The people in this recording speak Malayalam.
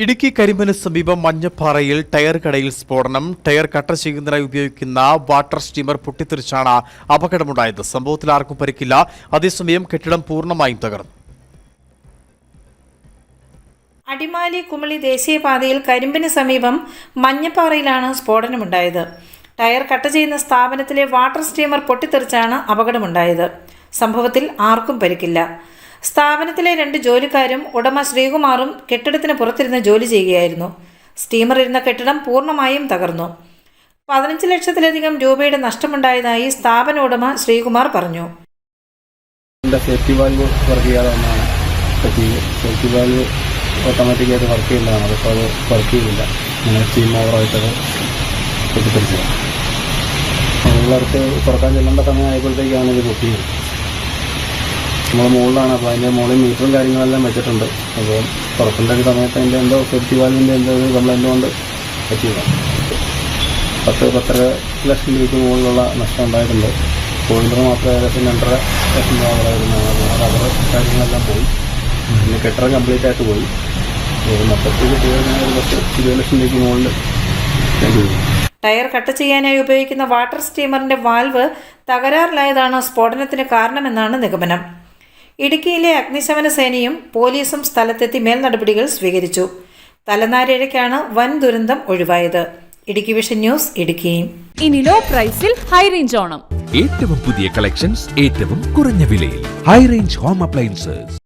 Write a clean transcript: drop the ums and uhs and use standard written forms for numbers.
ഇടുക്കി കരിമ്പന് സമീപം മഞ്ഞപ്പാറയിൽ ടയർ കടയിൽ സ്ഫോടനം. ടയർ കട്ട ചെയ്യുന്നതിനായി ഉപയോഗിക്കുന്ന വാട്ടർ സ്റ്റീമർ പൊട്ടിത്തെറിച്ചാണ് അപകടമുണ്ടായത്. സംഭവത്തിൽ ആർക്കും പരിക്കില്ല. അതേസമയം കെട്ടിടം പൂർണ്ണമായും തകർന്നു. അടിമാലി കുമളി ദേശീയപാതയിൽ കരിമ്പിന് സമീപം മഞ്ഞപ്പാറയിലാണ് സ്ഫോടനമുണ്ടായത്. ടയർ കട്ട് ചെയ്യുന്ന സ്ഥാപനത്തിലെ വാട്ടർ സ്റ്റീമർ പൊട്ടിത്തെറിച്ചാണ് അപകടമുണ്ടായത്. സംഭവത്തിൽ ആർക്കും പരിക്കില്ല. സ്ഥാപനത്തിലെ 2 ജോലിക്കാരും ഉടമ ശ്രീകുമാറും കെട്ടിടത്തിന് പുറത്തിരുന്ന് ജോലി ചെയ്യുകയായിരുന്നു. സ്റ്റീമർ ഇരുന്ന കെട്ടിടം പൂർണ്ണമായും തകർന്നു. 15 ലക്ഷത്തിലധികം രൂപയുടെ നഷ്ടമുണ്ടായതായി സ്ഥാപന ഉടമ ശ്രീകുമാർ പറഞ്ഞു. സേഫ്റ്റി വാൽവ് വർക്ക് ചെയ്യാതെ ഒന്നാണ് പറ്റിയത്. സേഫ്റ്റി വാൽവ് ഓട്ടോമാറ്റിക്കായിട്ട് വർക്ക് ചെയ്യേണ്ടതാണ്. അപ്പോൾ അത് വർക്ക് ചെയ്തില്ല. അങ്ങനെ സ്റ്റീം ഓവറായിട്ടത് പൊട്ടിത്തെറിച്ചതാണ്. ഉള്ളവർക്ക് തുറക്കാൻ ചെല്ലേണ്ട സമയം ആയപ്പോഴത്തേക്കാണ് ഇത് പൊട്ടിയത്. നമ്മൾ മുകളിലാണ്. അപ്പോൾ അതിൻ്റെ മുകളിൽ മീറ്ററും കാര്യങ്ങളെല്ലാം വെച്ചിട്ടുണ്ട്. അപ്പോൾ തുറക്കേണ്ട ഒരു സമയത്ത് അതിൻ്റെ എന്തോ സേഫ്റ്റി വാൽവിൻ്റെ എന്തോ ഒരു കംപ്ലൈൻറ്റ് കൊണ്ട് പറ്റിയതാണ്. 10-10.5 ലക്ഷം രൂപയ്ക്ക് മുകളിലുള്ള നഷ്ടം ഉണ്ടായിട്ടുണ്ട്. ബോയിലർ മാത്രം ഏകദേശം 2.5 ലക്ഷം രൂപ വളരുന്നതാണ്. റബ്ബർ കാര്യങ്ങളെല്ലാം പോയി. പിന്നെ കെട്ടിടം കംപ്ലീറ്റ് ആയിട്ട് പോയി. മൊത്തത്തിൽ തീർന്ന ഒരു 10-20 ലക്ഷം രൂപയ്ക്ക് മുകളിൽ വേണ്ടി വരും. ടയർ കട്ട് ചെയ്യാനായി ഉപയോഗിക്കുന്ന വാട്ടർ സ്റ്റീമറിന്റെ വാൽവ് തകരാറിലായതാണ് സ്ഫോടനത്തിന് കാരണമെന്നാണ് നിഗമനം. ഇടുക്കിയിലെ അഗ്നിശമന സേനയും പോലീസും സ്ഥലത്തെത്തി മേൽനടപടികൾ സ്വീകരിച്ചു. തലനാരിഴയ്ക്കാണ് വൻ ദുരന്തം ഒഴിവായത്. Idukki vision news, Idukki. ഇനി ലോ പ്രൈസിൽ ഹൈ റേഞ്ച് ഓണം. ഏറ്റവും പുതിയ കളക്ഷൻസ് ഏറ്റവും കുറഞ്ഞ വിലയിൽ. High range home appliances.